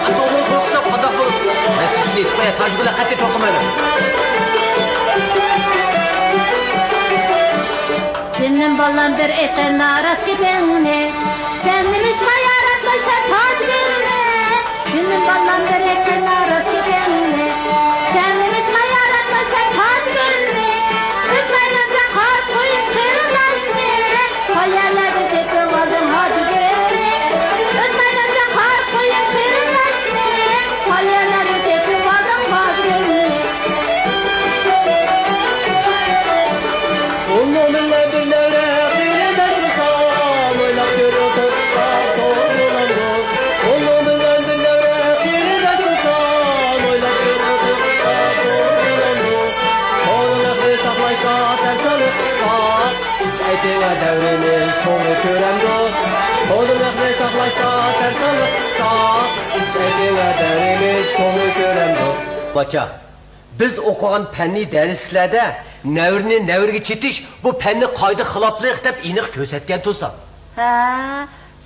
Anda onu korksam qandaq bo'ladi? Men sizni aytmay, tajriba qat'iy to'qimayman. Senin ballan bir eten naras gibinne, sen nişma yaratmaysa tac gibinne. Senin ballan bir eten naras gibinne, sen nişma yaratmaysa tac gibinne. Üzerinde kart koyup kırılaşne, hayallerin tekrar aldım hacı gibinne. Üzerinde kart koyup kırılaşne, hayallerin tekrar aldım hacı gibinne. Devrimiz to'g'ri ko'ramdi. Qo'limizni saqlashda tarsalıqsa, sevgiga devrimiz to'g'ri ko'ramdi. Bacha, biz o'qigan fanniy darslarda navrni navrga chetish bu fanni qoida xiloflik deb aniq ko'rsatgan to'sa. Ha,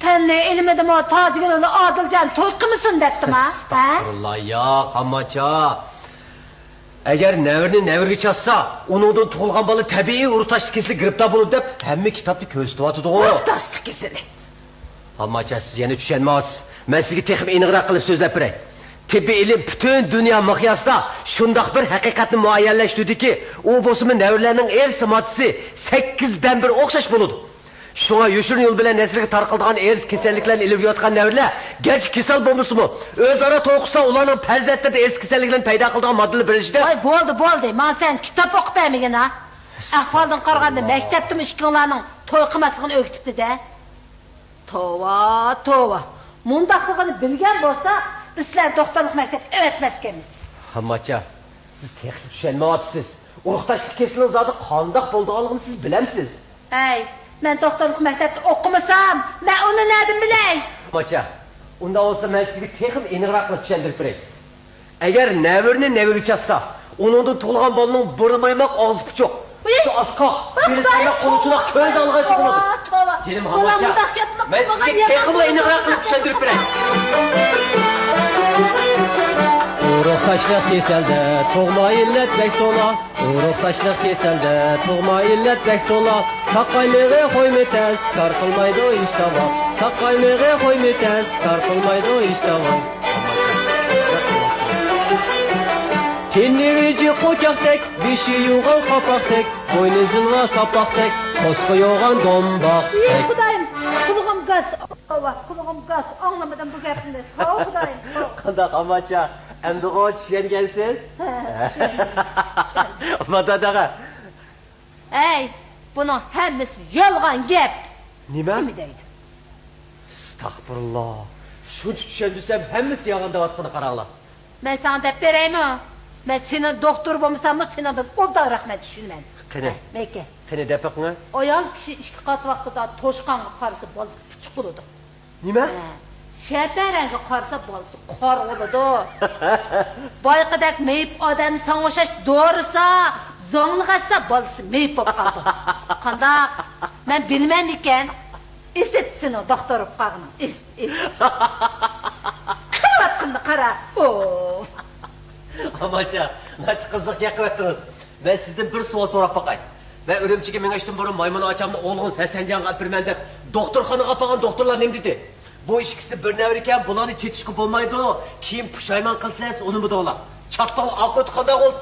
fanni ilmidimi tojgulni Odiljon to'lqimisin debdim ha? Astagfirullah ya, qamacha. Agar navrni navrga chassa, uningdan tug'ilgan bola tabiiy urtashlik kesili giribdor bo'ladi deb hamma kitobni ko'rsatyapti-ku. Urtashlik kesili. Qamacha, siz yana tushunmayapsiz. Men sizga texnik aniqroq qilib so'zlab beray. Tibbiy ilm butun dunyo miqyosida shundoq bir haqiqatni muayyanlashtirdiki, u bo'lsa navrlarning ersi moddasi 8 dan 1 o'xshash bo'ladi. Şuna yoshirin yo'l bilan nasrga tarqaladigan erz kasalliklarni ilib yotgan navrlar, garchi kasal bo'lmasimi, o'zaro to'qisa ularning farzandlarda erz kasalliklarni paydo qiladigan moddalar birishida. Voy, bo'ldi. Men sen kitob o'qib bermagan ha. Ahvoldan qaraganda maktabda ishkilarning to'y qilmasligini o'rgatibdi-da. Tova. Mundaqligini bilgan bo'lsa, bizlar doktorlik maktabga evatmaskanmiz. Hammacha, siz texnik tushunmayapsiz. Urug'tashlik kesilining zodi qandoq bo'lganligini siz bilamsiz. Ey, men doktorlik maktabda o'qimasam, men uni nedim bilay? Hammacha, unda olsa men sizga texnik aniqroq qilib tushuntirib beray. Agar navrni navrga chassa, uningdan tug'ilgan bolaning burmaymoq og'zi puchuq. Şu asqoq, birislarga qo'lchiloq ko'z olg'ay tug'iladi. Jinim Hammacha, men sizga texnik aniqroq qilib tushuntirib beray. Urug' tashliq kesildi, tug'ma illat bek to'la. Urug' tashliq kesildi, tug'ma illat bek to'la. Saqaymig'i qo'ymitas, kar qilmaydi ishtava. Saqaymig'i qo'ymitas, kar qilmaydi ishtava. Tennevici qo'chaqdek, beshi yo'g'on qopaqdek, bo'yni zilva sapaqdek, qo'sqa yo'g'on dombaqdek. Xudoyim, qulog'im gaz, anglamadan bu gapni. Xudoyim. Qanday Hammacha, endi qo'y tushungansiz? Madadaga. Ey, buning hammasi yolg'on gap. Nima? Nima deydi? Astagfirullah. Shuncha tushundisam hammasi yolg'on deyotganini qaranglar. Men sana deb beraymi? Men seni doktor bo'lmasam, sendan obdan rahmat tushunman. Qani? Meke. Qani depaqni? Ayol kishi 2 qat vaqtida to'shqonga qarasa bolasi puchuq bo'ladi. Nima? Shaparanga qarasa bolasi qor bo'ladi. Boyqidak meyip odam sang'oshash doğrusa, zo'ng'atsa bolasi meyip bo'lib qoldi. Qandaq? Men bilmam ekan. Esitsin o doktor bo'lib qolgani. Qilib qara. Hammacha, nati qiziq gapirtdingiz. Men sizdan bir savol so'rab boqay. Men Urumchiga mengashdan burun maymun achamni o'g'lingiz Hasanjonga olib berman deb doktorxonaga olgan doktorlar nima dedi? Bu ikkisi bir navr ekan, bularni chetishga bo'lmaydi. Keyin pushaymon qilsangiz uni budolar. Chatdan aqot qanday bo'ldi?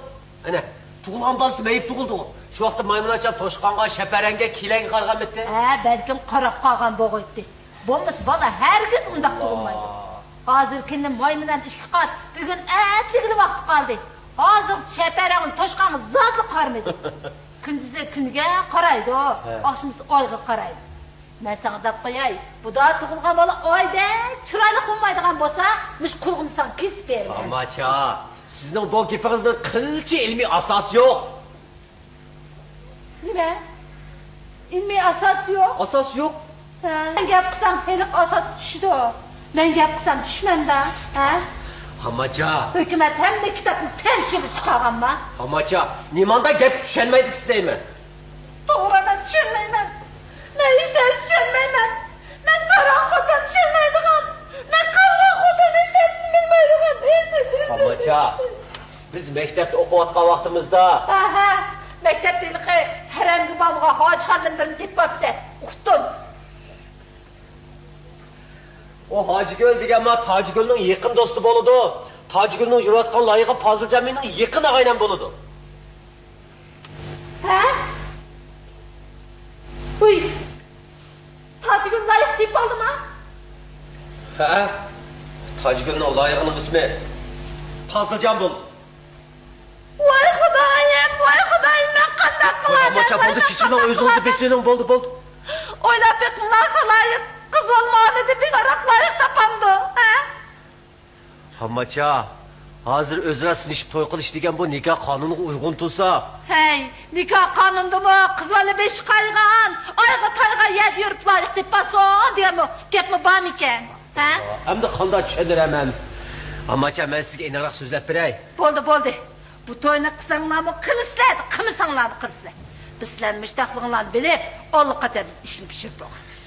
Ana, tug'ilgan bolasi mayib tug'ildi. Shu vaqtda maymun acham to'shqonga, shaparanga, kilaga qargan bitdi. Balkim qarab qolgan bo'g'aydi. Bo'lmasa bola hargiz undaq tug'ilmaydi. Hozirkini maymundan 2 qat, bugun atligini vaqti qoldi. Hozir shaparang to'shqonga zotli qarmaydi. Kunduzi kuniga qaraydi, oqshomisi oyga qaraydi. Men sana deb qo'yay, bu da tug'ilgan bola oyda chiroyli bo'lmaydigan bo'lsa, mush qulg'imsan kesib berman. Hammacha, sizning bu gapingizning qilchi ilmiy asosi yo'q. Nima? Ilmiy asos yo'q? Asos yo'q. Men gap qilsam heliq asos tushdi. Men gap qilsam tushmanda, ha? Hammacha. Hukumat hamma kitobni temshirib chiqarganmi? Hammacha, nimanda gap tushunmaydik sizlayman. To'g'ri, men tushunmayman. Men hech narsa tushunmayman. Men qaroq xotin tushunmaydigan. Men qaroq xotin hech narsa mektepte okuyotgan vaqtimizda. Aha, mektepdeki herhangi balığa hacıxanın birini tep baksa, uqtun. O Hacıgöl degan ma Tajigölning yaqin do'sti bo'ladi. Tajigölning yurayotgan loyihi Foziljaminning yaqin og'aynam bo'ladi. Ha? Uy. Tajigül layık tep oldu mu? Ha? Tajigölning loyihining ismi Foziljan bo'ldi. Vay Xudayım, ben qanday qilaman? Amacha bo'ldi, kechirmang, o'zingizni besmening bo'ldi. Oylab etmlarsa layık kız olmalı deb bir arak layık tapamdı. Ha? Amacha, hozir o'zra sinishib to'y qilish degan bu nikoh qonuniga uyg'un tursa. Hey, nikoh qonundimi? Qız bola besh qaygan, oyga tayga yed yurib layık deb bason deganmi? Gapmi bormi ekan? Ha? Endi qanday tushundiraman? Amacha, men sizga aniqroq so'zlab beray. Bo'ldi. Bu to'yni qilsanglarmi qilsizlar, qilmasanglarmi qilsizlar. Biz sizlarning mushtaqlig'inglarni bilib, Allohga biz ishni pishirib qo'yamiz.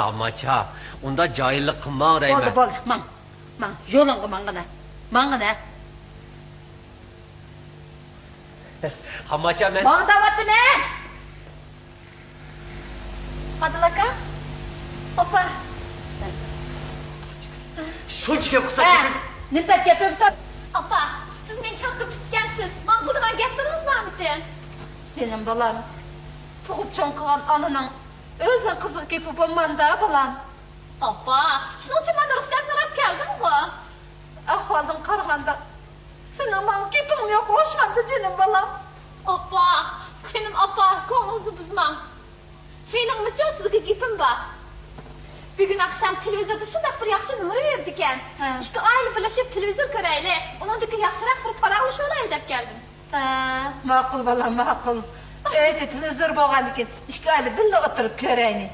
Amacha, unda joyillik qilmang deyman. Bo'ldi, man yo'lingga mangina. Amacha, men Bana davatimi? Fadıl aka? Opa. shuncha gap qilsa Ha, nimtap gapiribdi? Opa, siz meni chaqirib tutgansiz. Men qilgan gapimiz bormi? Senin balam, tug'ib cho'ng qilgan onaning o'zi qiziq gapi bo'lmanda balam. Opa, shuning uchun men ruxsat so'rab keldim-ku. Ahvoldan qaraganda sening man gaping yo'q, o'shmadi jinim balam. Opa, senin opa, ko'nglingizni buzmang. Mening mucho sizga gapim bor. Bugun akşam televizorda shunday bir yaxshi numar berdi ekan. Ikki oila birlashib televizor ko'raylik. Uningdagi yaxshiroq bir paraqlish olaylik deb keldim. Ma'qul balam, ma'qul. Televizor bo'lgan ekan, ikki oila birga o'tirib ko'raylik.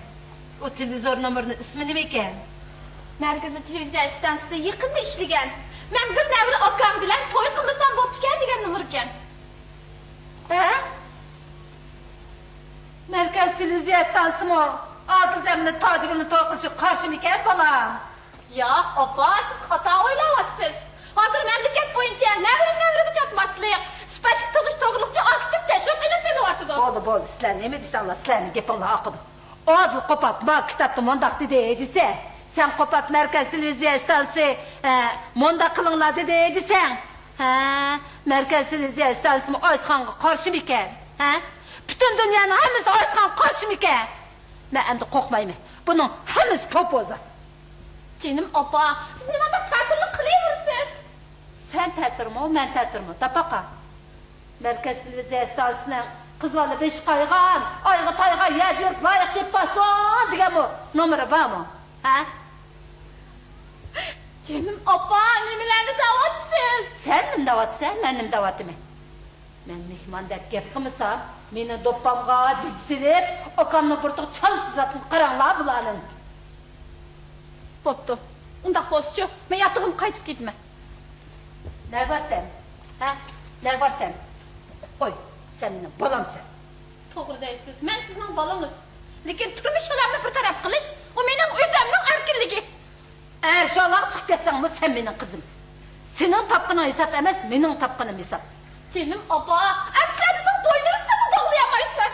O televizor nomerining ismi nima ekan? Markaziy televiziya stansiyasida yaqinda ishlagan. Men bir navri akam bilan to'y qilmasam bo'pti ekan degan nomer ekan. Ha? Merkez televiziya stansiyasimi? Adiljanni Tojigulni to'y qilishi qarshimi ekan balam? Ya opa, siz xato o'ylayapsiz. Hozir mamlakat bo'yicha navriga chopmaslik, sifatli tug'ish to'g'riliqcha aktiv tashviq qilyapti. Bo'ldi, sizlar nima deysanglar, sizlarning gapinglar haqida. Adil qopab, ma kitobda mondaq desa, sen qopab Merkez televiziya stansiyasi mondaq qilinglar desang, ha, Merkez televiziya stansiyasi Oysxonga qarshimi ekan? Ha? Butun dunyoning hammasi Oysxonga qarshimi ekan? Men endi qo'rqmayman. Buning hammasi ko'p o'zi. Canım opa, siz nimada ta'tillik qilaverasiz? Sen ta'tirmi, men ta'tirmi? Tapaqa. Merkez televiziya stansiyasining qizg'ali besh qaygan, oyga tayga yad yurib loyiq deb bason deganmi? Nomeri bormi? Ha? Canım opa, nimalarni da'vatsiz? Sen nim da'vatsan, men nim da'vatimi? Men mehmondek gap qilmasam, meni do'ppamga jidsilib, okamni burtiq chal tuzatib qaranglar bularning. Bo'pti. Unda xo'schi, men yotog'im qaytib ketma. Ne var sen? Ha? Ne var sen? Qo'y, sen mening bolamsan. To'g'ri deysiz. Men sizning bolangiz. Lekin turmush yo'limni bir taraf qilish, u mening o'zimning erkinligi. Eğer şu Allah çıkıp geçsen bu sen benim kızım. Senin tapkına hesap emez, benim tapkınım hesap. Canım opa, akslarınızın boynunu sana bağlayamayızlar.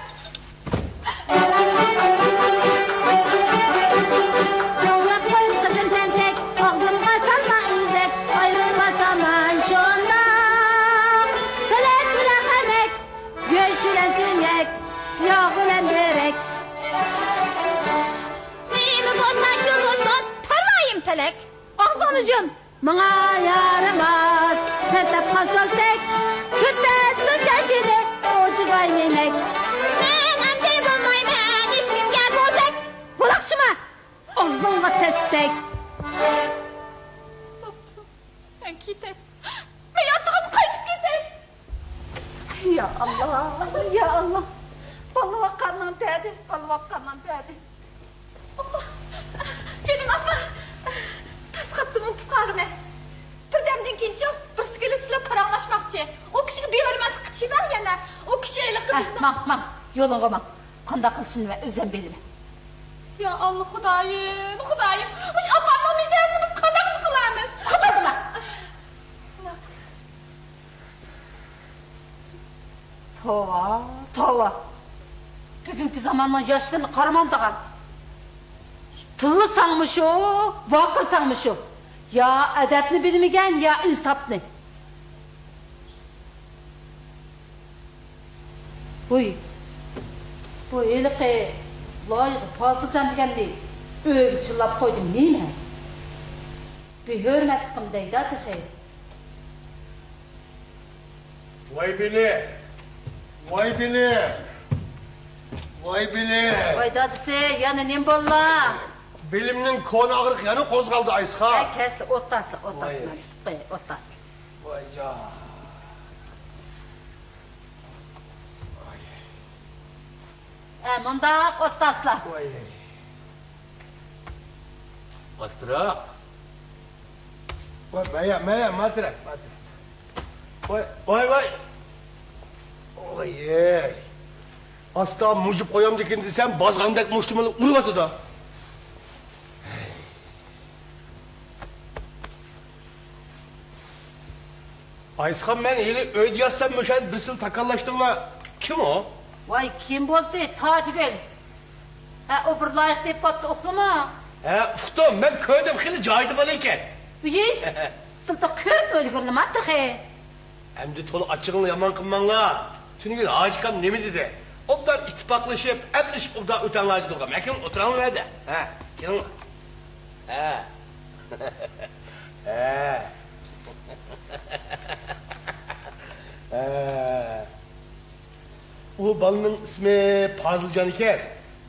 Yollar koyun kızım sen tek, ağzımga salma izek, ayrılmasam ben şunda. Felek bilen emek, göğüs bilen tünek, yağ bilen börek. Neyimi bozsan şu bozsan, parmayım telek. Ağlanacağım, bana yaramaz, sen tapkan sol tek, kütlesin teşini, ocuğa yemek. Ben anday bulmayman, hiç kimge bozak. Kulak şuma, ağzına testek. Ben gideyim. Ben yatağım kayıp gideyim. Ya Allah, ya Allah. Balığa karnın değdi, balığa karnın değdi. Opa, canım opa. Tas xattımın tuqağını. Bir demden keyin bir sigili silab paranglashmoqchi. O kishiga behurmatlik qilib chiqarganlar. O kishi ayliqimizni. Mam, yo'lingga mam. Qanday qilishni men o'zim bilaman. Ya Allah Xudoyim, Xudoyim. O'sha opamning mizasini biz qanday qilamiz? Xato dema. Tova, tova. Bugünkü zamanla yaşlarını karamandağım. Tıllı sanmış o, vakır sanmış o. Ya edepli bilmigen ya insaplı. Bu eliqi, layıqı, fazılcan degendi. Öyle çıllap koydum, değil mi? Bir hürmet qımdaydı atıqı. Vay bile! Vay bile! Vay bile! Vay dadısı, yani nem bolla? Belimnin konu ağırlık yanı kozgaldı Aysha. Kes, otası, Vay. otası. Vay can. Munda ottaslar. Vay. Astırak. Vay, maya, matrak. Vay. Oy. Asla mucuk koyam dikin desem bazgandek muştumalı uruvatı da. Ayshan ben eli öyle yazsam müşahit birisini takallaştırma. Kim o? Vay kim boldu? Tacigül. O bir layık deyip kaptı oklama. Uxtum ben köyde xili caydı balırken. Büyük. Sılta körüp öldürülüm attığı. Hem de tolu açığını yaman kılmanla. Çünkü ağaçkam ne mi dedi? Onlar ittifaklaşıp, emlişip orada ötenlerdi doğru. Mekin oturan verdi. Kim? O balının ismi Fazılcan iken.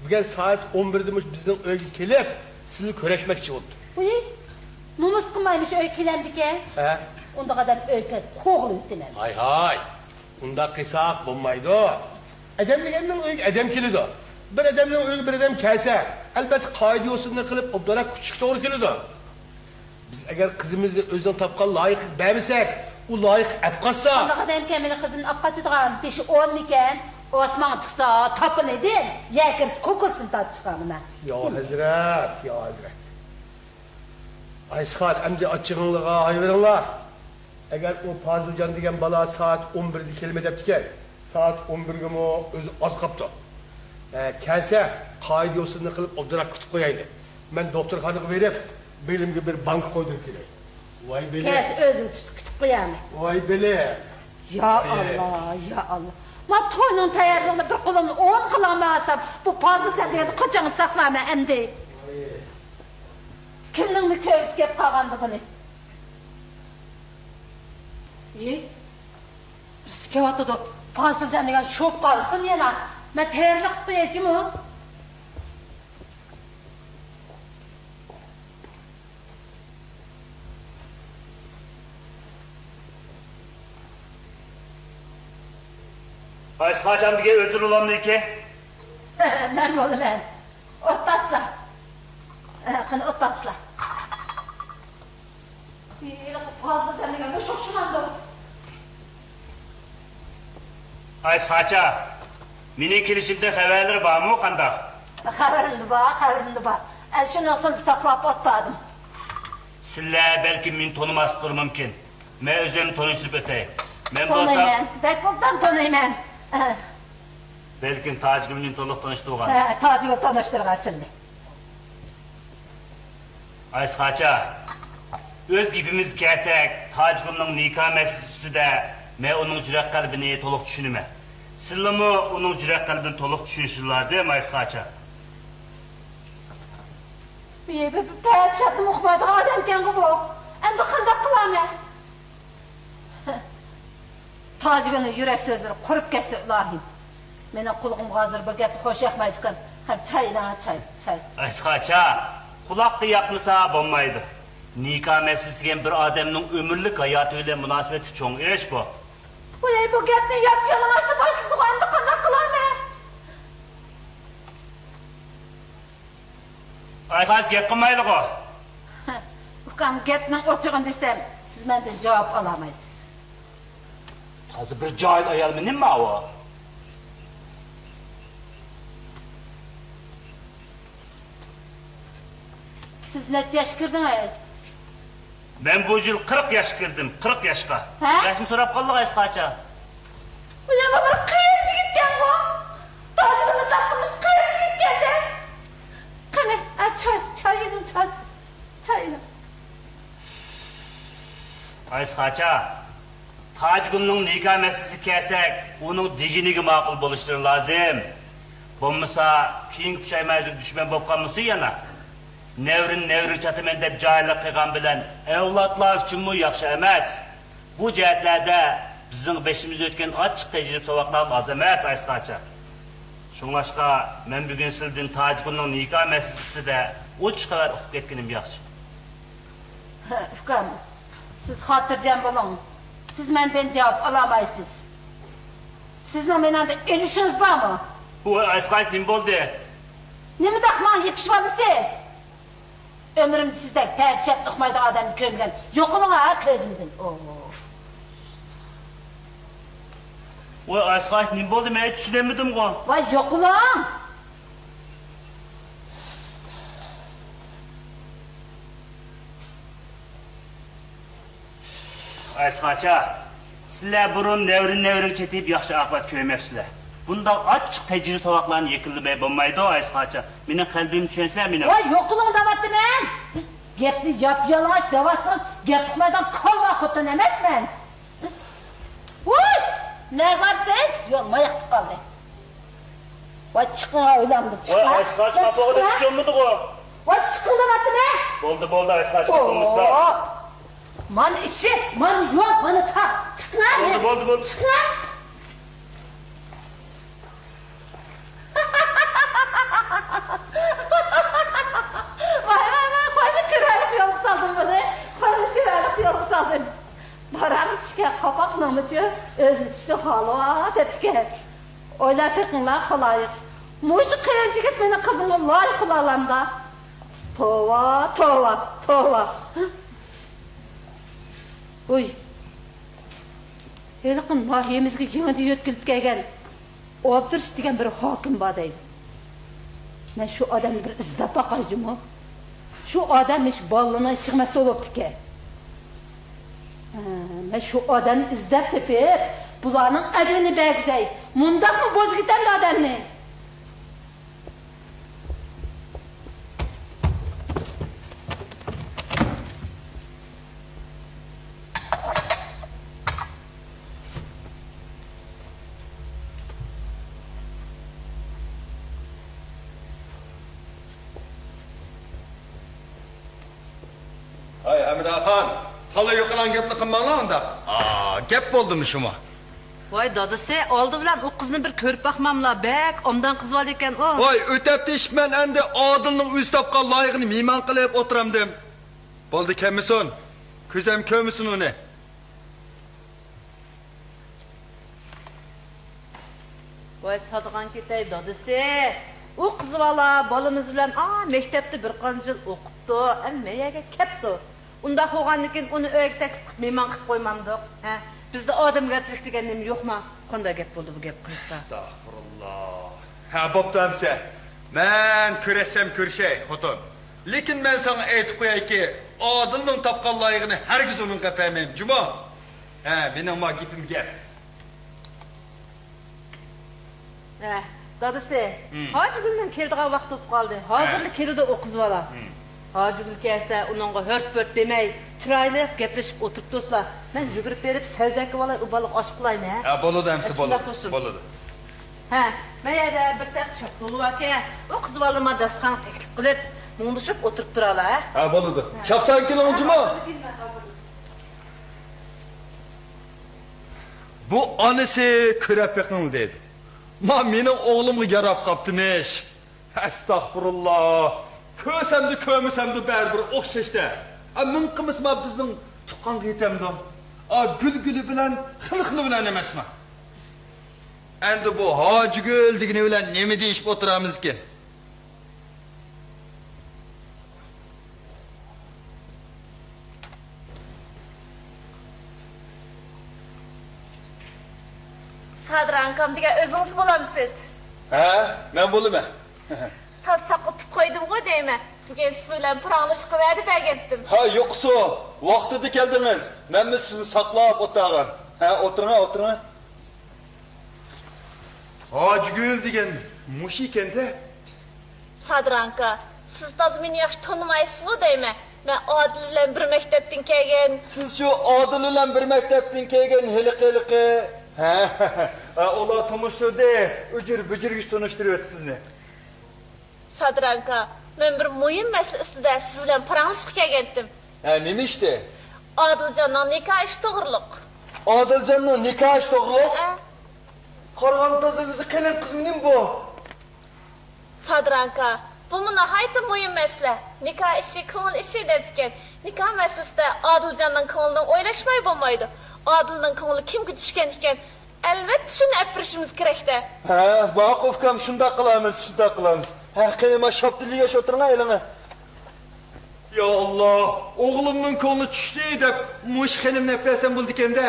Bugün saat 11'de bizden öyle gelip sizinle köreşmek için oldu. Büyük. Numus kılmaymış öykülendik ya. Onda kadar öykü koğulu ütünem. Hay. Onda kısak bulmaydı o. Edem degenin öykü edem kilidi o. Bir edemle öykü bir edem kelse. Elbette kaide yolsunda kılıp obdara küçük doğru kilidi o. Biz eğer kızımızı özden tapkan layık beğenmesek, o layık epkatsa. Onda kadar emkemeli kızın akkaçıdığın peşi olmayken Osman çıksa tapın edin, yakırız kokulsun tat çıkarına. Ya Hazret. Ayshan emdi açığınlığa hayverenler. Eğer o Fazılcan degen bala saat 11'de kelime deptiken, saat 11'de o özü az kaptı. Kelse, kaide yolsunda kılıp obdara kütüp koyaydı. Ben doktorhanığı verip, belimge bir bank koydum ki. Vay bele. Kes özün kütüp koyamı. Vay bele. Ya Allah. Ma toynun tayarlığını bir kulumunu 10 kılamasam, bu Fazılcan degen kıçını saklama emdi. Kimning mi köys gep qolgandigini? Bizga otdi Foziljon degan sho'p qolsin yana. Men tayyorlik qilib qo'yaymi? Ayshan bir ödül olan mı ki? Men bo'laman. Ottaslar. Qani ottaslar. Foziljon degan sho'shmandir. Ayshan, mening kelishimda xabarlar bormi qanday? Xabarimda bor. Shuni saqlab otladim. Sizlar belki meni tonimasdir mumkin. Men o'zim tanishib o'tay. Men Tanıyman. Bekbobdan tanıyman. Belki Tacigül'ün to'liq tanishtirgan. Tacigül tanıştırgan sizni. Ayshan, o'z gapimiz kelsak, Tacigül'ning nikah masalasi ustida men uning yurak qalbini to'liq tushunaman. Sizlarmi uning yurak qalbini to'liq tushunishingiz Ayshan? Bir tayatşatım uqmadı adamken bu. Endi qanday qilaman? Tacigül'ün yürek sözleri qurup ketsa ilohim. Mening qulog'imga hozir bu gapni xo'sh yoqmaydi ekan. Çay. Ayshan, quloqqa yoqmasa bo'lmaydi. Nikah masalasi degan bir odamning umrlik hayoti bilan munosabati cho'ng ish bu. Bu gapni yap yalang'asi boshliq endi qanday qilaman? Ayshan gap qilmaydi-ku. Ukam gapning ochig'ini desam, siz mendan javob olamaysiz. Hozir bir joyil ayolmi nima u? Siz necha yoshga kirdingiz? Ben bu yıl 40 yaş girdim, 40 yaşka. He? Yaşını sorup kaldık Ayshan. Bu yana bir çay. Aysqaça, Tacigulning nikah meselesi kelsek, onun diginiga ma'qul bo'lishleri lazım. Bo'lmasa, keyin pushaymazlik düşman bo'lib qolmasa yana. Nevrin chataman deb joylik qilgan bilan avlodlar uchunmi yaxshi emas. Bu jihatlarda bizning beshimizda o'tgan ochiq tajriba saboqlar oz emas Aysqacha. Shunlashqa men bugun sizdan Tacigulning nikah meselesida uch qavar uqib ketganim yaxshi. Ukam, siz xotirjam bo'ling. Siz mendan javob olamaysiz. Sizning menanda elishiniz bormi? Bu Aysqacha nima bo'ldi? Nima daqman yepishib olasiz? Ömrümde sizden padişah ıkmaydı adamı kömgen. Yokulun ha közümden. Vay Aysqacha nima bo'ldi? Men tushunmadim go. Vay yokulun. Aysqacha, sizlar burun nevrin chetib yaxshi aqbat ko'ymabsizlar. Bunda ochiq tajriba saboqlarni yekilmay bo'lmaydi Aysqacha. Mening qalbim tushensizlar meni. Vay yokulun davatdim men. Gapni yap-yalang'och davatsiz, gap uqmaydan qolma xotin emasman. Voy! Ne varsiz? Yo'q, moyoq qoldi. Vay chiqin o'ylamdi, chiqin. Vay Aysqacha qapog'ida tushunmadi go. Vay chiqin davatdim men. Bo'ldi Aysqacha qilmislar. Man işi, man yo'q, bana ta. Chiqin. Bo'ldi. Chiqin. Vay, koyma çıraylık yolu saldım bunu. Koyma çıraylık yolu saldım. Baranı çıkar kapak namıcı, özü düştü halva dedike. Oyla pekinler kalayık. Muşu kıyırcıkız benim kızımı layık olalanda. Tova. Uy. Elikin mahiyemizge yeni yötkülüp gelgen. Obdırış degen bir hakim badaydı. Ben şu adamı bir izlep bakayım o. Şu adam hiç ballına çıkması olup ki. Ben şu adamı izlep tepip, bulanın adını belgizey. Mundak mı boz giden de adamını? Hay Emirxan, hala yo'qalan gapni qilmanglar unda. Gap bo'ldimi shuma? Voy dadasi, oldi bilan o qizni bir ko'rib baqmamlar, bak, omdan qiz bor ekan o. Voy, o'tapti ish men endi Odilning o'zi topgan loyiqini mehmon qilib o'tiramdim. Bo'ldi kelmisin. Ko'zim ko'misin uni. Voy sadigan ketay dadasi. O qiz balamiz bilan maktabda bir qancha yil o'qibdi, ammayaga kepti. Unda qo'ygandan uni uyga taklif qilib mehmon qilib qo'ymamdiq. Ha, bizda odamgarchilik degan nima yo'qmi? Qanday gap bo'ldi bu gap qilsa? Astagfirullah. Ha, bo'ptamsa. Men ko'rsam ko'rshay, xotin. Lekin men sana aytib qo'yayki, Odilning topgan loyiqini hargiz uning qapaymen, juma. Ha, mening ma gapim gap. Dadasi, Hacıgül'ün keldiği vaqt o'tib qoldi. Hozirda keldi o qiz bola. Hacıgül kelsa, uningga hört demay, chiroyli gaplashib o'tirib do'stlar. Men yugurib berib, savjaki bola u bola osh qilayni. Ha, bo'ladi hamsi bo'ladi. Ha, men yerda bir tax chaqtulu aka, o qiz bolama dasxon taklif qilib, mundishib o'tirib turala, ha? Ha, bo'ladi. Chapsan keling, juma. Bu anisi ko'rib yiqing dedi. Ma mening o'g'limga yarab qoptimish. Astagfirullah. Ko'rsamdi, ko'rmasamdi baribir o'xshashda. Min qilmasma bizning tuqqanga yetamdi. Gulguli bilan, xilqili bilan emasmi? Endi bu Hacıgül degani bilan nima deyishib o'tiramiz ekan? Sadir ankam degan o'zingiz bo'lamisiz? Ha, men bo'laman. Tas saqitib qo'ydim-ku deyman. Bugun siz bilan pıranglashib qo'yadi bergandim. Ha, yo'qsa, vaqtida keldingiz. Men sizni saqlab o'tirgan. Ha, o'tiring. Hacıgül degan mush ekanda. Sadir anka, Siz taz meni yaxshi tanımaysınız deymi? Ben Adil bilen bir mektepten kelgen. Siz şu Adil bilen bir mektepten kelgen hiliqi. Ola tanıştırdı. Bücür tanıştırıyor sizni. Sadranka, ben bir mühim mesele üstüde siz bilen paranlaşık kelgendim. Nemi işte? Adilcan'dan nikah iş doğruluk. Adilcan'ın nikah iş doğruluk? Qarğan tazı qelen qizminim bu. Sadranka, bu nahayta mühim mesele. Nikah işi, ko'ngil işi depken. Nikah meselesinde Adilcan'dan ko'ngildan o'ylashmay bo'lmaydi. Adil'dan ko'ngli kimga tushgan ekan, albatta shuni apirishimiz kerakda. Vaqifkam shunda qilamiz. Qiyma shopdiliga o'tiring aylana. Ya Allah, o'g'limning ko'ngli tushdi deb mush xilim nafasam bo'ldi ekanda.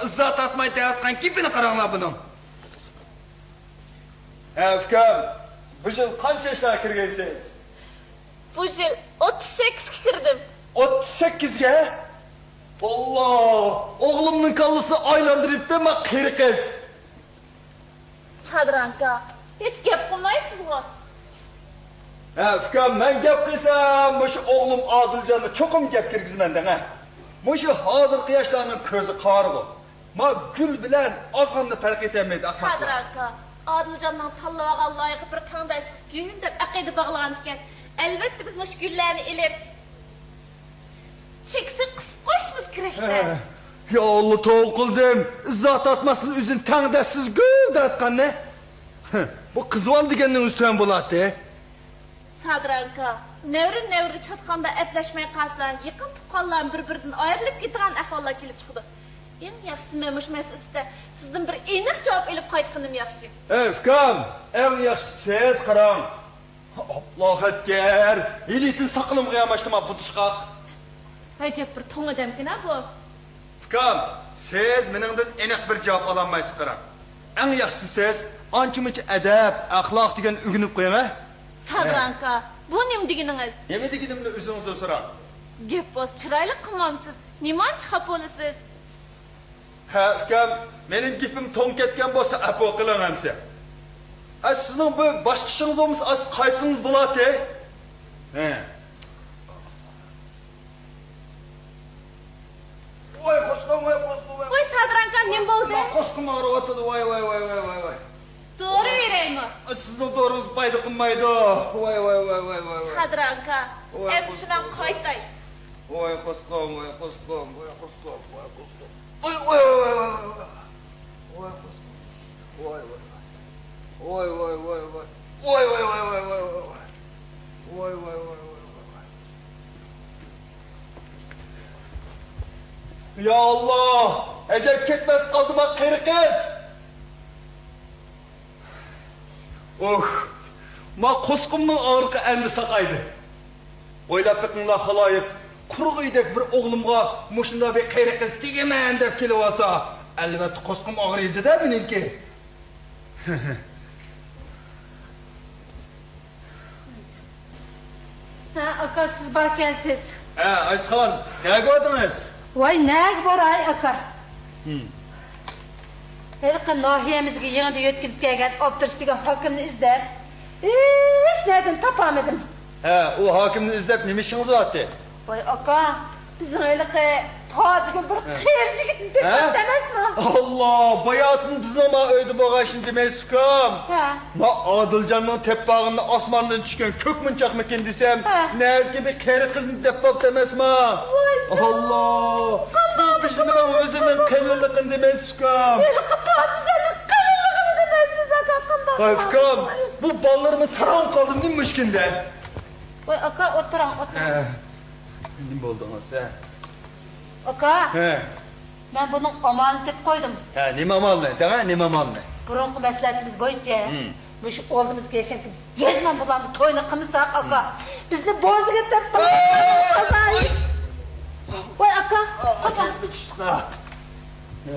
Izzat atmay deyotgan kipini qaranglar buning. Ukam, bu yil qancha yoshga kirgansiz? Bu yil 38 ga kirdim. 38 ga? Allah, o'g'limning kallasi aylantiribdi, men qiri qiz. Sadranka, hech gap qilmaysizmi? Ukam, men gap qilsam, mush o'g'lim Adiljanni cho'qim gap kirgizmandan, ha. Mush hozirgi yoshlarning ko'zi qori bu. Men gul bilan ozg'onni farq etolmaydi, ahmoq. Sadranka, Adiljanning tanlab olgan loyiqi bir tangdaysiz gul deb aqida bog'lagan ekan. Albatta biz mush gullarni ilib cheksiz qisib qo'yishimiz kerakda. Ya Allah, to'g'ri qildim. Izzat atmasın o'zin tangdasiz gul deyotganni. Bu qizvol deganning ustidan bo'ladi. Sadranka, nevri çatqanda eplashmay qolsalar, yaqin tuqqanlar bir-biridan ayrilib ketgan ahvollar kelib chiqdi. Eng yaxshisi men mush masalasida sizdan bir aniq javob olib qaytganim yaxshi. Ukam, eng yaxshisi siz qarang. Alloh akbar. Elitin saqilib qo'yamashdima bu tushqaq. Ajab bir to'ng odamkina bu. Ukam, siz meningdan aniq bir javob ololmaysiz qarang. Eng yaxshisi siz ancha-muncha adab, axloq degan o'rganib qo'ying, ha? Sadranka, bu nima deganingiz? Nima deganimni o'zingizdan so'rang. Gap bo'z chiroyli qilmamsiz. Nimanchi xafa bo'lasiz? Ukam, mening gapim to'ng ketgan bo'lsa, afo qiling hamsa. Sizning bu boshqishingiz bo'lmasa, qaysingiz bo'ladi? Voy, qo'shqon. Voy, Sadranka, nima bo'ldi? Qo'shqon og'riyotdi. Voy. To'g'ri beraymi? Sizning to'g'ringiz bayda qilmaydi. Voy. Sadranka, hepsidan qaytay. Voy, qo'shqon. Voy. Ya Allah, ecel ketmez kaldı bak qeri qiz. Ma qo'sqimning og'riqi endi saqaydi. O'ylab biqinglar xaloyiq, quruqidek bir o'g'limga mushunda bir qeri qiz tegaman deb kelib olsa, albatta qo'sqim og'riydi-da meniki. Aka siz barkansiz. Aysxon, nega o'rdingiz? Voy, nega boray aka? Herqi nahiyamizga yanada yo'tkilib kelgan Optirish degan hokimni izlab, hech yerdan topamadim. U hokimni izlab nima ishingiz bo'pti? Voy aka, bizning ayliqi tojga bir qiyirjigitni deb emasmi? Allah, bayatın bizim öyde bağışın demeyiz ukam. Ma Adilcan'ın teppağında osmandan düşken kök mınçak mekin desem, ne gibi keri kızın teppağ demez mi? Allah, bu bizim özümün kırlılıkın demeyiz ukam. Adilcan'ın kırlılıkını demezsiz aka. Vay ukam, bu ballarımı saran kaldım değil mi müşkinde? Voy aka, oturun. Ne oldu anası? Aka, ben bunun amalını tep koydum. Nima amalını? Deme nima amalını? Burunqi maslahatimiz bo'yicha, mush oldimiz kelgan jezman bularni to'yni qilmasak aka, bizni bo'ziga tep. Voy aka,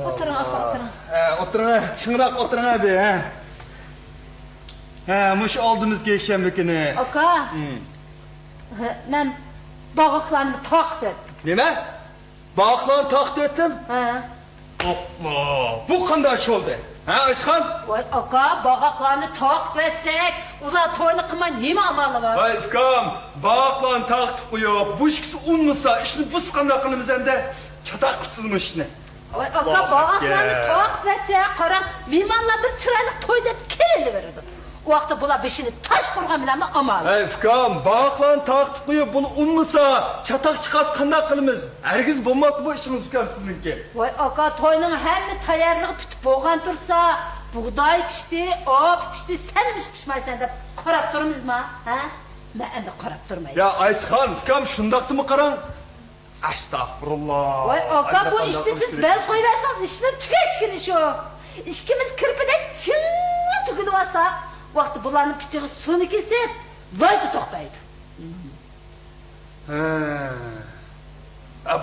oturing aka, oturing. Oturing, chingroq oturing abi, mush oldimiz kelgan kuni. Aka. Men bog'liqlarni taqdim. Nima? Bog'liqlarni taqdim etdim? Allah, bu qanday ish bo'ldi? Ha Aysxon? Voy aka, bağaqlarını taqib etsek, ular to'yni qilmay nima amali bor? Vay ukam, bağaqlarını taqib qo'yib, bu ikkisi unnisa, ishni biz qanday qilamiz endi? Chataq qilsizmi ishni? Voy aka, bağaqlarını taqib etsek, qarang, mehmonlar bir chiroyli to'y deb kelaveradi. O vaqtda bular beshini tash qurgan bilanmi amal? Ey ukam, bağaqlarını taqib qo'yib, buni unnisa, chataq chiqas qanday qilamiz? Hargiz bo'lmadi bu ishingiz ukam sizniki. Voy aka, to'yning hamma tayyorligi bitib bo'lgan tursa, bug'doy pishdi, op pishdi, sen pishmaysan deb qarab turmizmi? Ha? Men endi qarab turmayman. Ya Aysxon, ukam shundaqdimi qarang? Astagfirullah. Voy aka, bu ishni siz bel qo'yarsangiz ishni tugashgini shu. İkimiz kirpide chinni tugilib olsa, vaqti bularning pichig'i suni kelsa, zoyda to'xtaydi.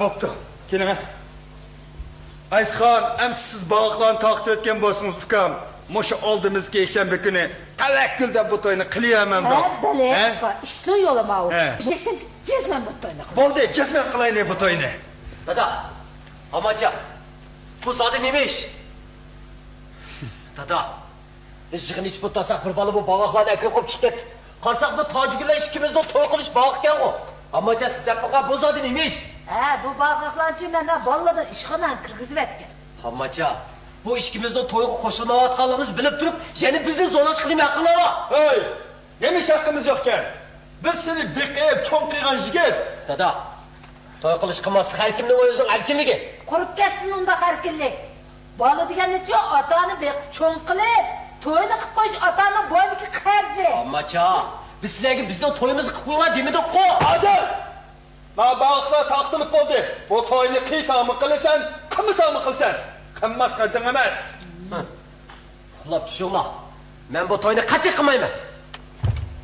Bo'pti. Keling. Aysxon, ham siz bağaqlarni taqib etgan bo'lsangiz, ukam, mushu oldimizga yakshanba kuni tavakkildan bu to'yni qilaman Ha, deb. bale, ishni yo'lama u. Yashin jazman bu to'yni qil. Bo'ldi, jazman qilaylik bu to'yni. Dada, amacha, bu zodi nima ish? Dada, biz yig'in ichib o'tsaq bir bola bu bağaqlarni akirib qo'yib chiqib ketdi. Qarsak bu tojiklar ikkimizning to'y qilish bog'i ekan u. Amacha sizlar faqat bu zodi nima ish? Ha, bu bağaqlarni menda bolalardan ishxonaga kirgizib etgan. Amacha, bu ikkimizning to'yga qo'shilmayotganligimizni bilib turib, yana bizni zo'lash qilmay aqllama. Hey, nima haqqimiz yo'qkan? Biz seni beqiyib cho'ng qilgan yigit. Dada, to'y qilish qilmaslik har kimning o'zining erkinligi. Qurib ketsin unda erkinlik. Bola deganicha otani beqib cho'ng qilib, to'yni qilib qo'yish otaning bo'ynidagi qarzi. Amacha, biz sizlarga bizning to'yimizni qilib qo'ygan demidik-ku. Adil. Ma bağaqlar taqtilib bo'ldi. Bu to'yni qilsanmi qilasan, qilmasanmi qilsan? Qilmas qilding emas. Uxlab tushinglar. Men bu to'yni qat'iy qilmayman.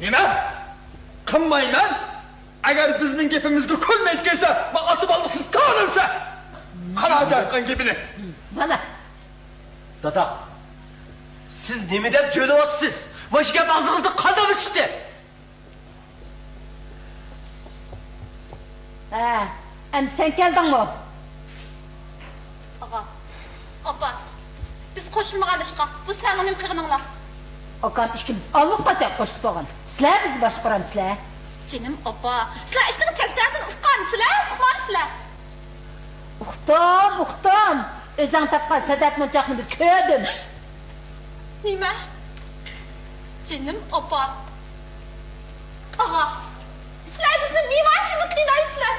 Nima? Qilmayman? Agar bizning gapimizga ko'nmaydi kelsa, men otib olsin, qonimsa. Qara aytgan gapini. Mana. Dada, siz nima deb jo'layapsiz? Mana gap og'zingizdan qanday chiqdi? Ha, endi sen keldingmi? Ağa, apa, biz qo'shilmagan ishqa, bu sening nima qilganinglar? Akam ikkimiz allaqachon qo'shib qo'ygan. Sizlar bizni boshqaramsizlar. Jinim apa, sizlar ishning taktatini uqqansizlar, uqmansizlar. Uqdim. O'zing topgan sadat munchaqni bir ko'rdim. Nima? Jinim apa. Ağa, sizlar bizni nima uchun qiynaysizlar?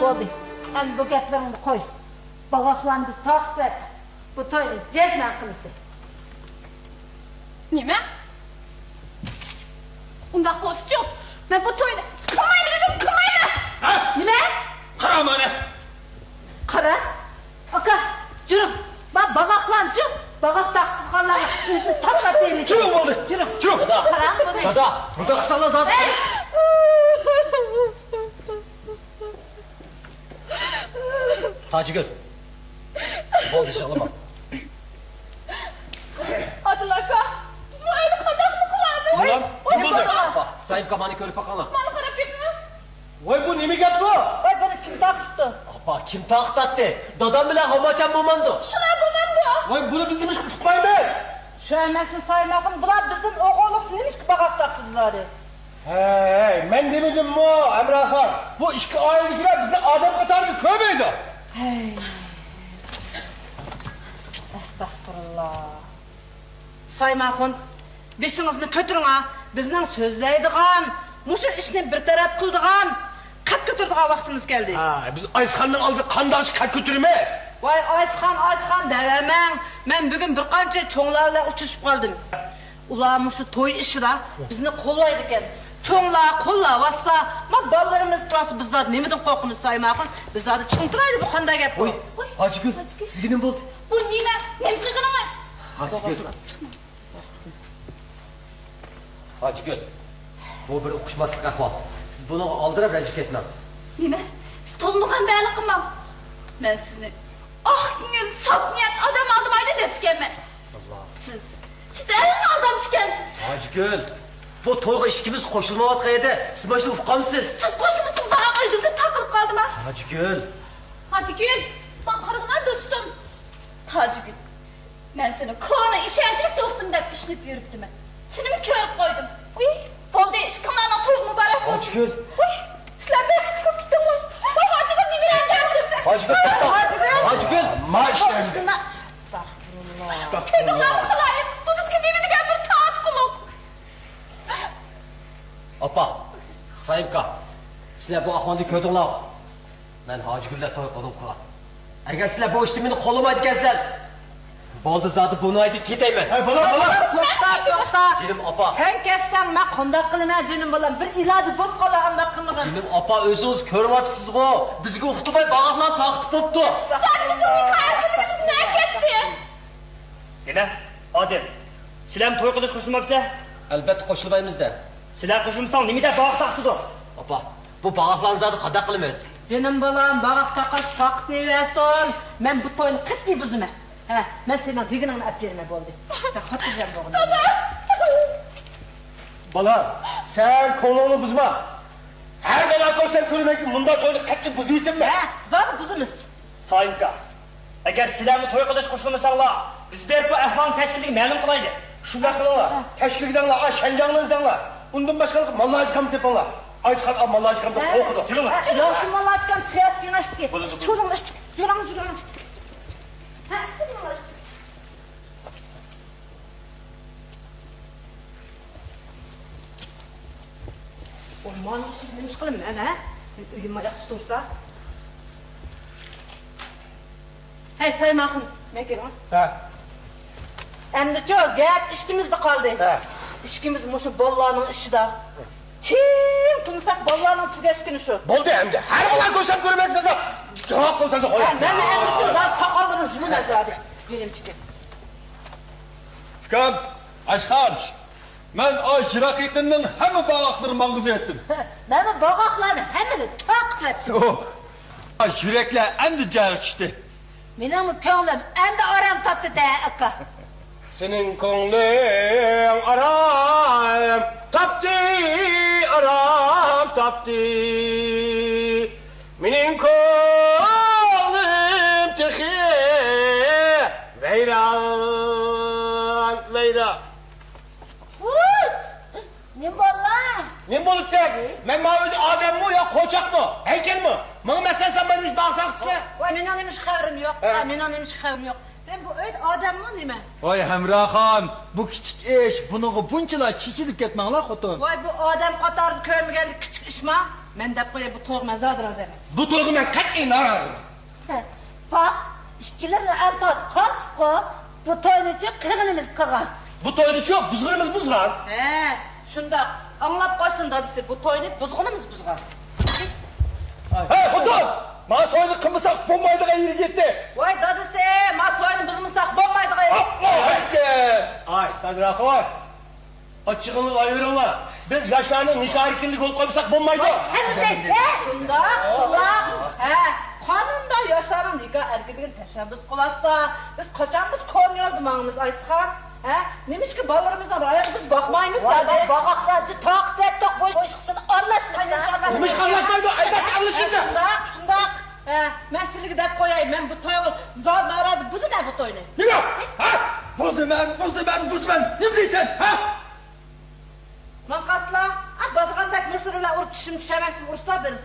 Bo'ldi. Endi bu gaplaringni qo'y. Bağaqlarni biz taqib etdik. Bu to'yni jazman qilsin. Nima? Undaq bolsa yo'q. Men bu to'yni qilmayman dedim, qilmayman. Ha? Nima? Qara mana. Qara. Aka, jurum. Ben bağaqlançı. Bağaq taqtıqanlarni o'zini taplab beraylik. Jurum bo'ldi. Jurum. Jurum. Qarang buni. Dada, bunda qilsanglar zot. Hacıgül. Bo'ldi, yig'lama. Adil aka, biz bu öyle qandaqmi qilamiz? Ulan, Oy, nima bo'ldi? bolalar. Sayın kamanı körüp bakalım. Mana qarab ketmi? Voy bu nima gap bu? Voy buni kim taqtibdi? Apa kim taqtatdi? Dadam bilan Homacan bo'lmandi. Shular bo'lmandi. Voy buni bizim ish tutmaymiz. Shu emasmi Saymaqin? Bular bizning o'g'illik nimiz bağaq taqtibdi. Hey, men demedim mi Emrah'an? Bu iki ailedekiler bizde adam katarını kövmeydi. Hey. Estağfurullah. Saymaqin, beshingizni ko'tiring ha. Bizning so'zlaydigan, mushu ishni bir taraf qildigan, qat ko'tirdigan vaqtimiz keldi. Ha, biz Aysxan'ın aldığı kandaş kalp götürmez. Voy Aysxan delemang. Men bugun bir qancha cho'nglar bilan uchrashib qoldim. Ular mushu to'y ishida bizni qo'llaydi ekan. Cho'nglar qo'llavasa, ma bolalarimiz turasi bizlar nimadan qo'rqamiz Saymaqin? Bizlarni chiqintiraydi bu qanday gap bu? Hacıgül, sizga nima bo'ldi? Bu nima? Men qilganim. Hacıgül. Hacıgül. Bu bir uqishmaslik ahvol. Siz buni oldirib ranjib ketmang. Nima? Siz to'lmagan bani qilmam. Men sizni ko'ngil, sof niyat odam oldimaydi debganman. Siz elini aldamchi ekansiz. Hacıgül. Bu to'yga ishkimiz qo'shilmayotgan edi. Siz mana shuni uqqansiz. Siz qo'shilmisiz, bana o'zimda taqilib qoldim ha. Hacıgül. Hacıgül, ben qarag'ana do'stim. Hacıgül, men seni ko'na ishonchli do'stim deb ishlab yuribdiman. Seni mi ko'rib qo'ydim? Uy, bo'ldi, ishqimlarning to'yi muborak bo'lsin. Hacıgül. Uy, sizlar baxtli bo'lib ketdingiz. Uy, Hacıgül nima deyapsiz? Hacıgül, to'xta. Hacıgül. Maaşlar. Kedinlar qilayim. Bu bizga nima degan bir tatquluq. Apa, Sayımka, sizlar bu ahvolni ko'rdinglar. Men Hacıgül'le to'y qildim. Agar sizlar bu ishni meni qo'llamaydi ekansizlar, bo'ldi zoti buni aytib ketayman. Hey bala. To'xta. Jinim opa. Sen kessang, men qanday qilaman jinim bilan? Bir iloji bo'lib qolar, unda qilmagan. Jinim opa, o'zingiz ko'ryapsizku, bizga uqtibay bag'aqlar taqtib bo'pti. Sen bizim hikoyamizni ne ketdi? Nima? Odil. Sizlar to'y qilish qo'shilmabsiz? Albatta qo'shilmaymiz-da. Sizlar qo'shilmasang nimada bog' taqtidi? Opa, bu bag'aqlarni zoti qanday qilamiz? Jinim bilan bag'aq taqash vaqt nevason. Men bu to'yni qat'iy buzaman. Ha, men sening deganingni olib berma bo'ldi. Sen xotirjam bo'l. Bala, sen kolunu buzma. Her bela koysan körümek bundan sonra katli buzu bitirme. Ha, zot buzimiz. Sayınka, agar sizlarni to'y qilish qo'shilmasanglar, biz berib bu ahvolni tashkiliga ma'lum qilaylik. Şunda kılınlar, teşkildanlar, şencanınızdanlar. Bundan başkalık mallah çıkamı tepanlar. Aysxan al mallah çıkamı okudu. Yürüme. Yo'qsin mallah chiqam, siyos kengashdik. Bo'ldi. Cho'lingni jo'rang. Sen istiminglar. Olmaz, nima ish qilaman, ana? Uyimga yoq tutursa. Hey Saymaqin, men kelman. Ha. Endi gap ishimizda qoldi. Ha. İşkimiz mushu bolalarning ishida. Kim tumsak bolalarning tugash kuni shu. Boldu hem de. Her bela koysan körümek size. Rahat olsanız koyun. Men endi zar soqolini zimini azadi. Benim chiqim. Fikam, Aysxan. Men oy raqiqinning hamma bag'aqlarini mang'iz etdim. Mana bag'oqlarni hammani taqib. Oh. Ay yuraklar endi jag'i tushdi. Mening ko'nglim endi orom topdi-da, aka. Senin ko'ngling aram tapti, aram tapti. Mening ko'nglim tehi veyran. Ne bolla? Ne bolup tek? Men mağuzi adam mı ya koçak mı? Heykel mi? Bana mesela sen benim bağırsakçı. Vay mening nima xabarim yo'q. Ha. Mening nima xabarim yo'q. Ben bu öyle odammi nima? Voy Hamraxon, bu kichik ish, buniga bunchalar chechilib ketmanglar xotin. Voy bu odam qatorida ko'rmaganlik kichik ishmi? Men deb qo'yay bu to'g'ri mazodroz emas. Bu to'g'ri men qat'iy noroziman. Bak, işkilerini alpaz kalsıko, bu toyunu için kırgınımız kırgan. Bu to'yni-chi buzg'irimiz buzg'an. He, shundoq. anlap koysun dadisi. Bu toyunu buzğunumuz buzğa. Hey Xudon! Bana toyunu kılmasak bombaydı yeri gitti. Vay dadisi, ma toyunu buzmasak bombaydı gayri. Allah hakke! Ay, sen rakı var. Açığını ayırınla. Biz yaşlarının nikah erkinlik olup koymasak bombaydı. Şunda. Kanunda yaşların nikah erkekliğin teşebbüs kılasa, biz kaçanmış konuyordu mağımız Ayshan. Neymiş ki ballarımızdan rayet biz bakmaymış sadece. Bakak sadece takip ettik, boş kısın anlaşmışsın. Demiş anlaşmaydı, elbette anlaşıldı. Şunda. Ben sizi gidip koyayım, ben bu toyunu zor narazı, buzu ne bu toyunu? Ne ya? Buzu ben. Ne bileysen? Man kasla, bazıgandak mısırla urup kişim kişemeksin, ursa benim.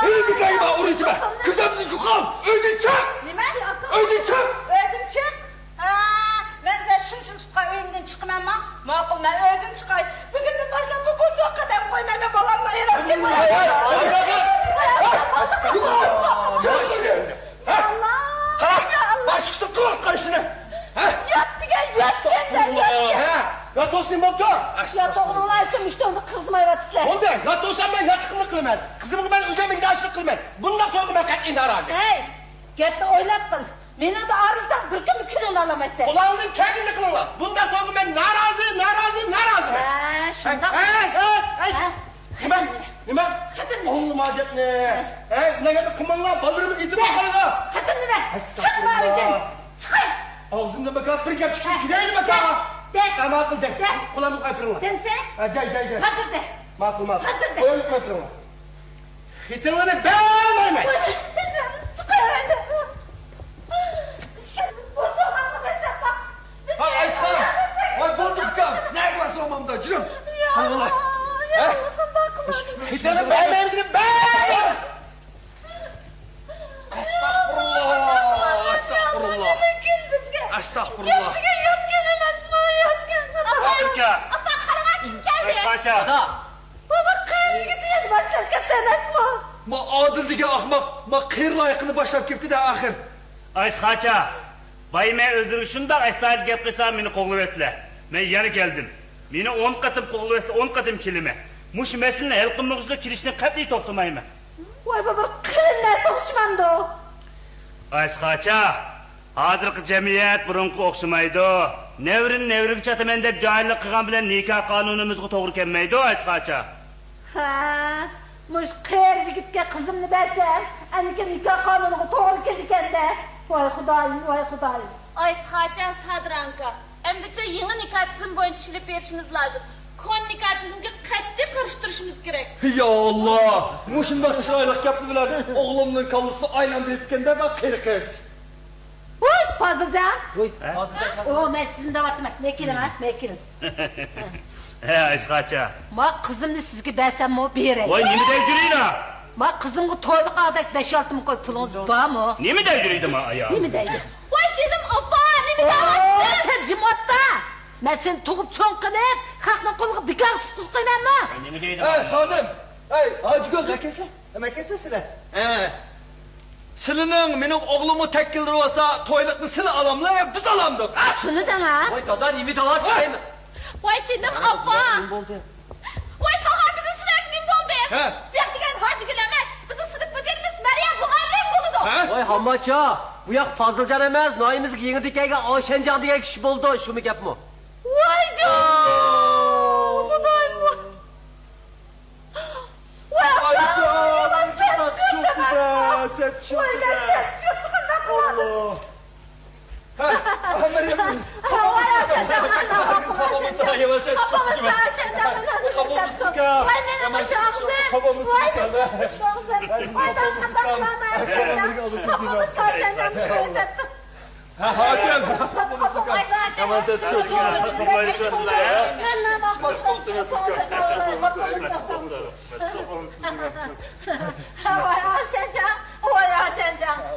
Öldü galiba orası be. Kızımını yukal. Öldü çık. Öldü çık. Öldüm çık. Ben size şun tutkay önümden çıkmam ama. Makul ben öldüm çıkay. Bugünden başla bu bozuğa kadar koymam ve balamla yerim. Başkısı kıvaz karşına. Yattı gel. Yat olsun imamda. Yat oğlum aytım işte onu kızma evatisler. Oldu. Yat olsam ben yatkınlık kılım ben. Kızımı ben üzerime gidersin kılım ben. Bundan sonra ben katliğinde arazi. Hey, git de oylatma. Beni de arızdan bir gün kilonu alamazsın. Kulağının kendini kılınla. Bundan sonra ben narazı ben. Şunda. Nime? Kadın ne? Oğlum adet ne? Ne kadar kumanla balırımız itiraf arada. Kadın ne? Çıkma evden. Çıkayım. Ağzımda bakalım bir kep çıkayım. Şuraya bakalım. De. Ama akıl de. Kulağımı kaypırınla. Dense. Gel. Hazır de. Makul. Hazır de. Koyalım kaypırınla. Hitinliğini ben verme. Çıkayım evden. Biz bozuğa mı desem bak. Hay Ayshan! Hay Bordurka! Ne varsa olmamda, cürüm! Allah! Hitinliğini ben vermedim ben. Estağfurullah! Türkiye. Kaça. Baba karşı gidiyor başlar kesin Esma. Ma adildige ahmak, ma kıyır layıkını başlap kepti de ahir. Ayshaça. Bayime öldürüşünde Aysa'yı gep kısa beni koğlu etle. Ben yarı geldim. Beni 10 katım koğlu etle 10 katım kilime. Muş meselini el kımlıqızda kirişini katli toktamayım. Vay baba kırınla soğuşmandı o. Ayshaça. Hazırkı cemiyet burunku okşumaydı. Nevrin çatamen dep cahillik kılgan bilen nikah kanunumuzga toğru kelmeydi Ayshaça. Muş kıyır yigitke kızımını versem, annike nikah kanunuga doğru keldiken de. Vay Xudayım. Ayshaça sadranka. Emdiçe yeni nikah tizim boyunca şilip verişimiz lazım. Kon nikah tizimge katli karıştırışımız gerek. Ya Allah! Muşundan şıraylık yaptı bilen oğlumның kallısı aylandırıp kende bak kıyır kız. Vay Fazılcan. O ben sizin davatım. Mekirin. Ayshaça. Ma kızımını sizge versem o bir yere. Vay nimi devcürüydü ha? Ma kızımı toyluk ağdak 5-6 mı koy pulunuz var mı? Nimi devcürüydü ma ya? Nimi deydi? Vay canım abba, nemi davatsın. Sen cimotta. Ben seni tuğup çoğun kılıp, kalkna koluğu bir kağıt tutup koymam mı? Nimi deydi Hey hanım! Hey Hacı Göl mekese sile. Silinin benim oğlumu tek gildir olsa toylıklı sili alamla biz alamdık. Şunu deme. Vay dada nimi davat sayma. Vay canım abba. Vay taha bizim sınıf nim boldu. Bekleyen hacı gülemez. Bizim sınıf müdürümüz Meryem muallim buludu. Vay hammaça. Bu yak Fazılcan emez. Naimizga yeni dikayga Ayşencan degan kishi bo'ldi. Shumi gapmi? Vay canım. Xudayım vay. Vay Ayda! Nasıl çöktü de! Set çöktü de! Allah! Ha Meryem! Kafamız daha yavaş et çöktü be! Kafamız tıkam! Hemen kafamız tıkam be! Ha hakem! Kafamız tıkam! Hemen set çöktü be! Kafayı şöyle ya.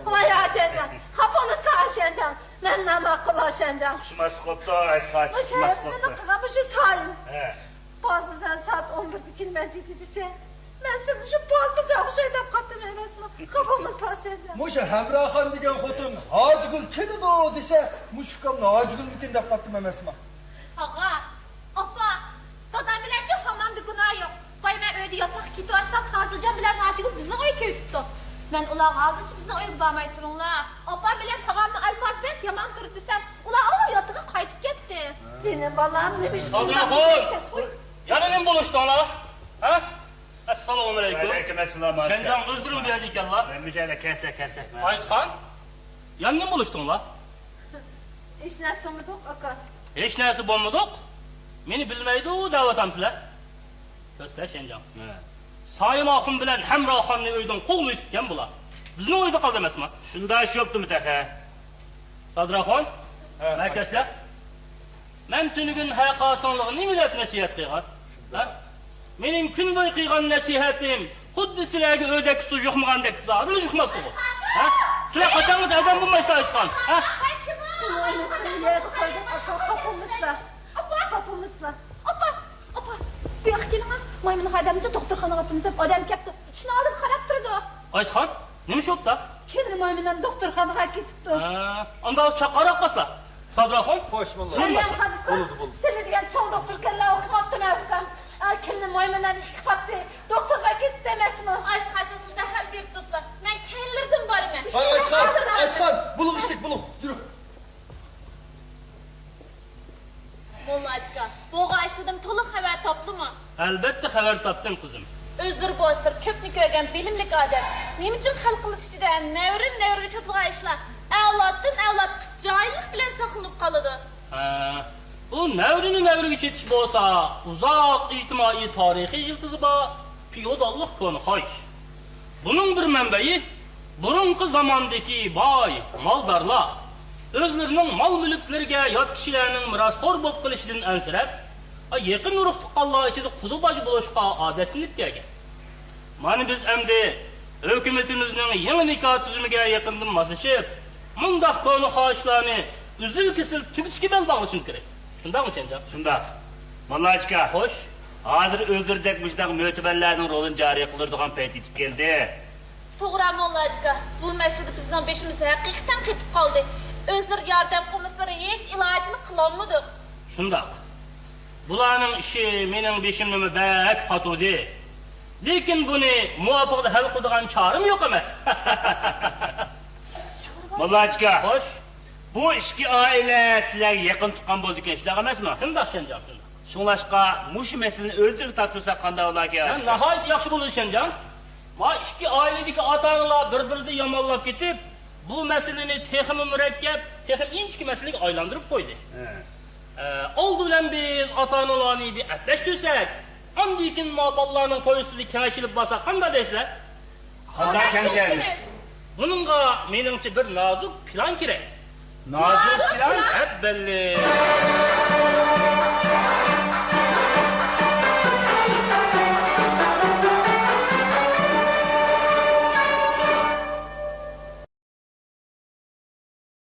Vay Aşencan. Hapımız da Aşencan. Ben nama kıl Aşencan. Şuma skopta Ayshaça. Bu şey hepsini kılamışı sayım. He. Fazlacan saat 11'de kilmedi dediyse. Ben seni şu basılacağım şeyden kattım emasını. Kafamız taşıyacağım. Muşa Hemrahan degan xotin Hacıgül kelidi dese, muşkamni Hacıgül mikin deb qaptım emasmi? Ağa, opa, dadam bilen çok hamamda günah yok. Vay ben öyle yatak kiti açsam Fazılcan bilen Hacıgül bizden oy köyüttü. Ben ulan ağzıcı bizden oy bağmay turunla. Opa bilen tağamla alfaz bes yaman turut desem, ulan o yatığı kaytıp gitti. Senin balan ne biçim? Sadraxon! Yanının buluştular. Ha? Assalomu alaykum. Aleykümselam. Şencan özdürüm bir ekanlar. Ben müjdeyle kesek. Aysxon, yanının buluştular. İş nasıl mı dok aka? Hech narsa bo'lmadik. Meni bilmaydi-u da'vatamsizlar. Do'stlar Şenjan. Saymoxon bilan Hamroxonni uydan quvib o'tgan bular. Bizni uyda qoldi emasmi? Shunda ish yo'qdimi taqa? Sadraxon, makaslar. Men tunugun hayqosonligini nima deb nasihat qilgan? Ha? Mening kun bo'yi qilgan nasihatim xuddi sizlarga o'dak suv yuqmagandek zodil yuqmabdi bu. Ha? Sizlar qachongacha odam bo'lmaysizlar Aysxon? Ha? Bu yoqqa keling, maymun haydamchi doktorxonaga opamiz odam kelibdi. Ishni olib qarab turdi. Aysxon, nima shu yerda? Kendi maymunam doktorxonaga ketibdi. Ha, unda chaqaroq qaslar. Sadraxon, Xo'sh, bo'ldi. Seni degan cho'ng doktor kellar o'qimabdi mavkam. Kendi maymunam ishga qapti. Doktorga ketdi emasmi? Ays qachasiz dahal berib do'stlar. Men kelirdim borman. Aysxon, buluq ishlik, buluq. Yürü. Mollachka, bo'g'a ishladim, to'liq xabar topdimi? albatta xabar topdim qizim. O'zdir bostir, ko'pni ko'rgan bilimli odam. Men uchun xalqimiz ichida nevrin cho'pilgan ishlar. Avloddan avlodga joylik bilan saqlanib qoladi. Bu navriga chetish bo'lsa, uzoq ijtimoiy tarixiy yiltizi bor, piyodallik koni xo'sh. Buning bir manbai burunqi zamondagi boy moldorlar o'zlarining mol-mulklariga yot kishilarning mirosxo'r bo'lib qolishidan ansirab, yaqin urug' tuqqanlar ichida qudubaji bo'lishga odatlanib kelgan. Mana biz endi hukumatimizning yangi nikoh tuzumiga yaqindan moslashib, mundaq koni xohishlarni uzil-kesil tugitishga bel bog'lashimiz kerak. Shundaqmi Şenjan? Shundaq. Mollachka. Xo'sh. Hozir o'ldirdek mushtaq mo'tabarlarning rolini joriy qiladigan payt yetib keldi. To'g'ri mollachka, bu masalada bizning beshimiz haqiqatan ketib qoldi. O'zlar yordam qilmaslari hech ilojini qilolmadik. Shundaq. Bularning ishi mening beshimni bak qotudi. Lekin buni muvofiq hal qiladigan chorim yo'q emas. Mollachka. Xo'sh. Bu ishki oila sizlarga yaqin tuqqan bo'ldi ekan, shunday emasmi? Shundaq Şenjan, shundaq. Shunlashqa mushu masalani o'ldirib topshirsa qanday bo'larkan? Men nihoyat yaxshi bo'ldi Şenjan. Ma ikki oiladagi ota-onalar bir-birini yomonlab ketib, bu masalani texmi murakkab, texmi inchki masalaga aylantirib qo'ydi. Oldi bilan biz ota-onalarni bir atlashtirsak, andikin moballarning qo'yisini kengashilib bo'lsa qanday deysizlar? Qanday kengashamiz? Buningga meningcha bir nozik plan kerak. Nozik plan? Albatta.